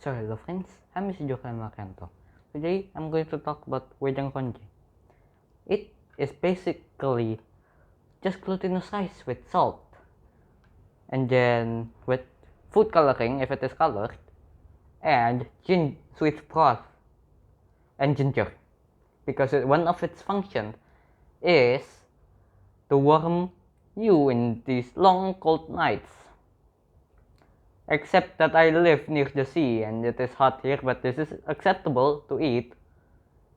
So hello friends, I'm Mr. Johan Makanto. Today I'm going to talk about Wedang Ronde. It is basically just glutinous rice with salt and then with food coloring if it is colored and sweet broth and ginger because one of its functions is to warm you in these long cold nights. Except that I live near the sea and it is hot here, but this is acceptable to eat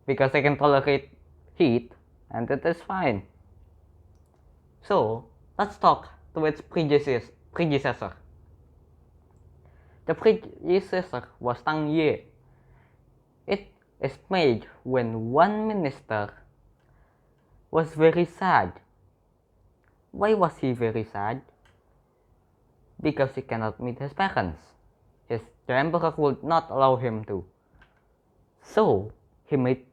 because I can tolerate heat and it is fine. So let's talk to its predecessor. The predecessor was Tang Ye. It is made when one minister was very sad. Why was he very sad? Because he cannot meet his parents. The emperor would not allow him to. So he made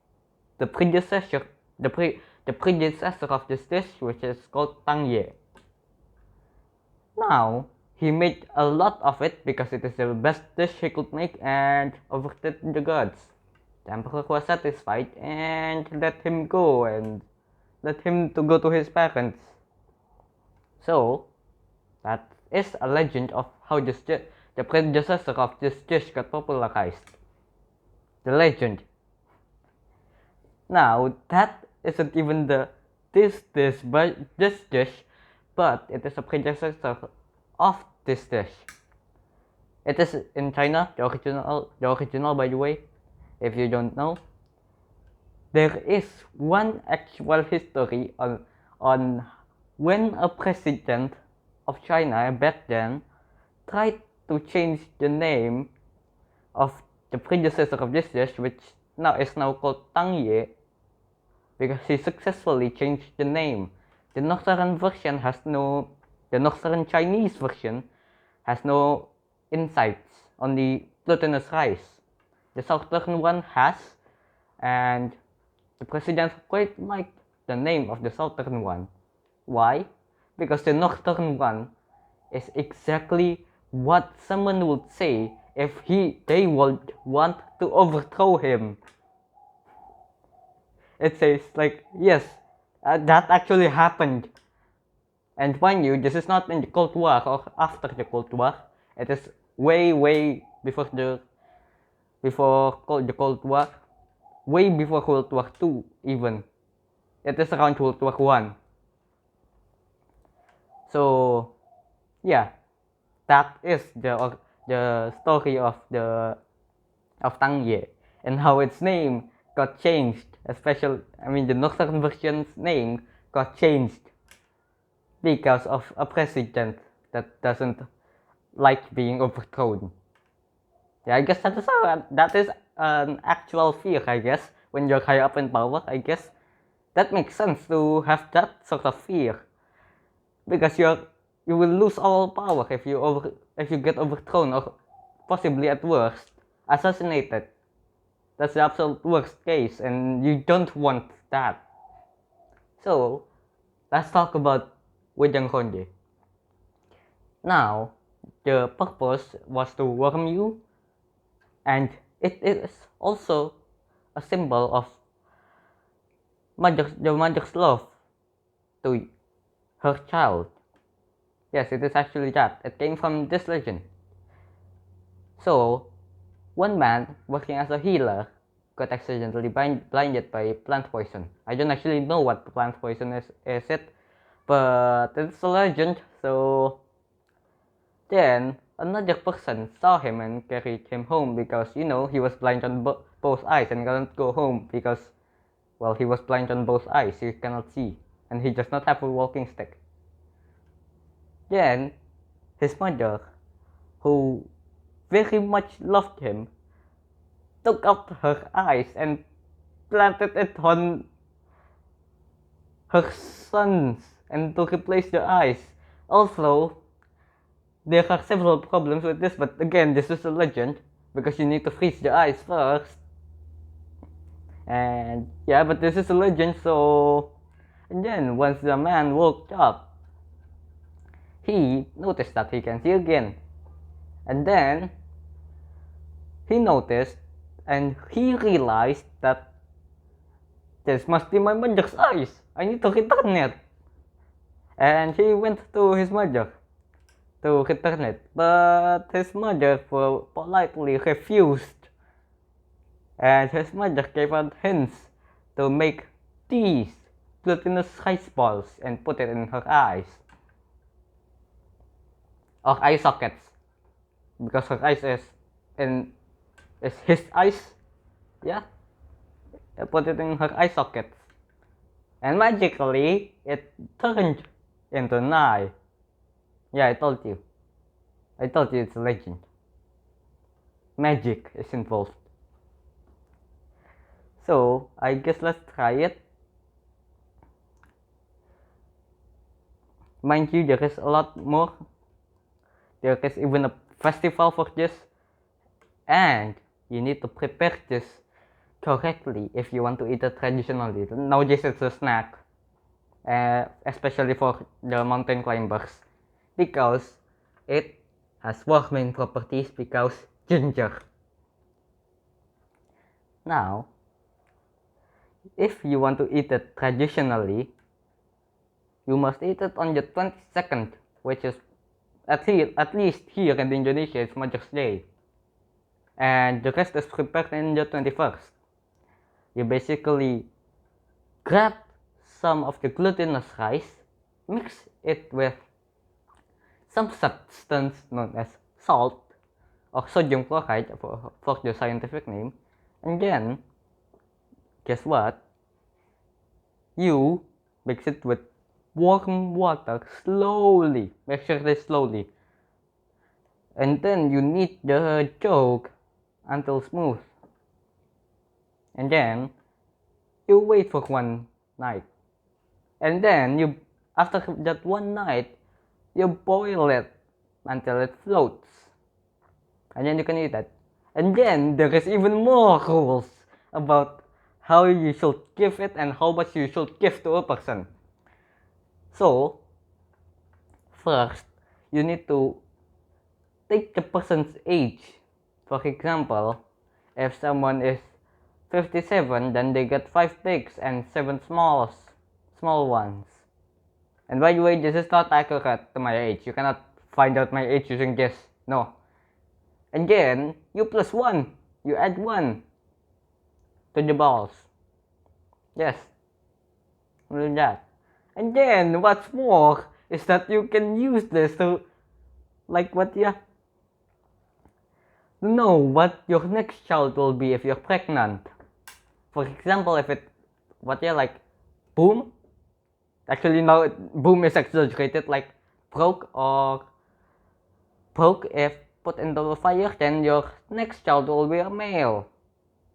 the predecessor of this dish, which is called Tang Ye. Now he made a lot of it because it is the best dish he could make and overdid the gods. The emperor was satisfied and let him go and let him to go to his parents. So that is a legend of how the predecessor of this dish got popularized. The legend. Now that isn't even this dish, but it is a predecessor of this dish. It is in China, the original by the way, if you don't know. There is one actual history on when a president of China back then tried to change the name of the predecessor of this dish, which is now called Tang Ye, because he successfully changed the name. The northern Chinese version has no insights on the glutinous rice. The southern one has, and the president quite liked the name of the southern one. Why? Because the northern one is exactly what someone would say if they would want to overthrow him. It says like, yes, that actually happened. And mind you, this is not in the Cold War or after the Cold War. It is way before the Cold War, way before World War II even. It is around World War I. So yeah, that is the story of Tang Ye and how its name got changed. The northern version's name got changed because of a president that doesn't like being overthrown. Yeah, I guess that is an actual fear. I guess when you're high up in power, I guess that makes sense to have that sort of fear, because you will lose all power if you get overthrown or possibly at worst assassinated. That's the absolute worst case, and you don't want that. So let's talk about Wedang Ronde. Now the purpose was to warm you, and it is also a symbol of the mother's love to her child. Yes, it is actually that. It came from this legend. So one man working as a healer got accidentally blinded by plant poison. I don't actually know what plant poison is it, but it's a legend. So then another person saw him and carried him home because he was blind on both eyes and couldn't go home because, well, he was blind on both eyes, he cannot see, and he does not have a walking stick. Then his mother, who very much loved him, took out her eyes and planted it on her sons and to replace the eyes. Also, there are several problems with this, but again, this is a legend because you need to freeze the eyes first. And yeah, but this is a legend, so. And then once the man woke up, he noticed that he can see again. And then he noticed and he realized that this must be my mother's eyes. I need to return it. And he went to his mother to return it, but his mother politely refused. And his mother gave out hints to make these glutinous rice balls and put it in her eyes. Or eye sockets. Because her eyes is his eyes. Yeah. Put it in her eye sockets. And magically, it turned into an eye. Yeah, I told you. It's a legend. Magic is involved. So, I guess let's try it. Mind you, there is a lot more. There is even a festival for this. And you need to prepare this correctly if you want to eat it traditionally. Nowadays it's a snack. Especially for the mountain climbers. Because it has warming properties because ginger. Now, if you want to eat it traditionally, you must eat it on the 22nd, which is at least here in Indonesia, it's Mother's Day. And the rest is prepared in the 21st. You basically grab some of the glutinous rice, mix it with some substance known as salt or sodium chloride for the scientific name, and then guess what? You mix it with warm water slowly. Make sure it is slowly. And then you knead the yolk until smooth. And then you wait for one night. And then after that one night, you boil it until it floats. And then you can eat it. And then there is even more rules about how you should give it and how much you should give to a person. So, first, you need to take the person's age. For example, if someone is 57, then they get 5 pigs and 7 small ones. And by the way, this is not accurate to my age. You cannot find out my age using this. No. And then, you plus 1. You add 1 to the balls. Yes. Do that. And then, what's more, is that you can use this to, know what your next child will be if you're pregnant. For example, if boom. Actually, no, boom is exaggerated, broke if put into the fire, then your next child will be a male.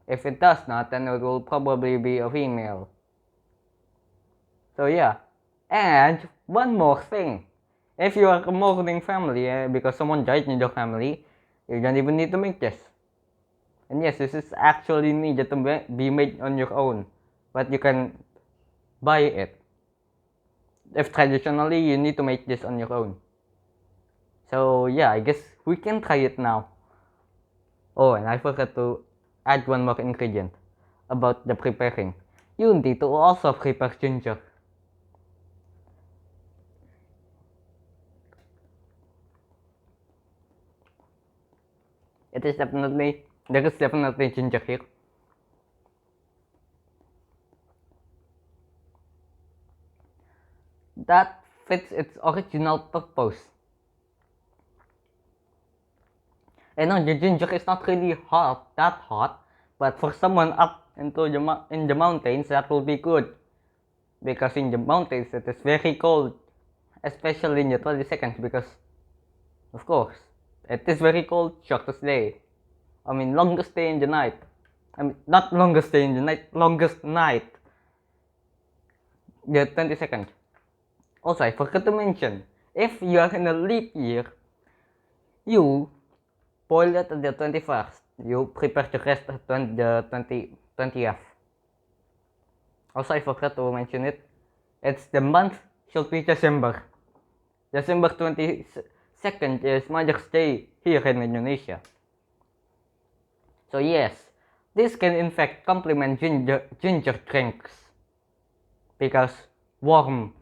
If it does not, then it will probably be a female. So yeah. And one more thing. If you are a mourning family, because someone died in your family, you don't even need to make this. And yes, this is actually needed to be made on your own. But you can buy it. If traditionally, you need to make this on your own. So yeah, I guess we can try it now. Oh, and I forgot to add one more ingredient about the preparing. You need to also prepare ginger. There is definitely ginger here. That fits its original purpose. And no, the ginger is not really that hot, but for someone up in the mountains, that will be good. Because in the mountains, it is very cold, especially in the 22nd, because, of course, it is very cold, shortest day. I mean, longest day in the night. I mean, not longest day in the night, longest night. The 22nd. Also, I forgot to mention, if you are in a leap year, you boil it at the 21st. You prepare the rest at the 20th. Also, I forgot to mention it. It's the month should be December. December 22nd is Mother's Day here in Indonesia. So yes, this can in fact complement ginger drinks because warm.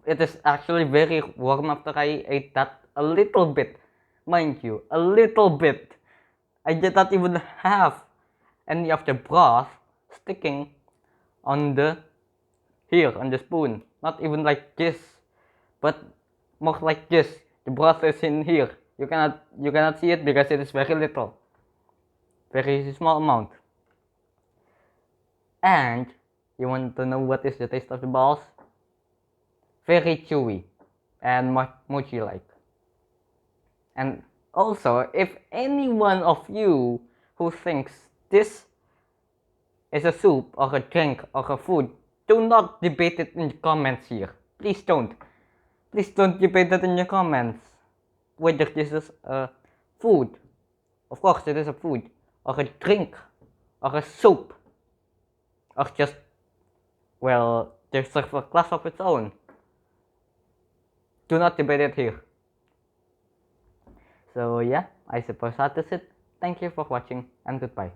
It is actually very warm after I ate that a little bit, mind you, a little bit. I did not even have any of the broth sticking on the here on the spoon, not even like this, but more like this. The broth is in here. You cannot see it because it is very little, very small amount. And you want to know what is the taste of the balls? Very chewy and mochi like. And also, if any one of you who thinks this is a soup or a drink or a food, do not debate it in the comments here. Please don't. Please don't debate that in the comments. Whether this is a food, of course it is a food, or a drink, or a soup, or just, well, there's a class of its own. Do not debate it here. So yeah, I suppose that is it. Thank you for watching and goodbye.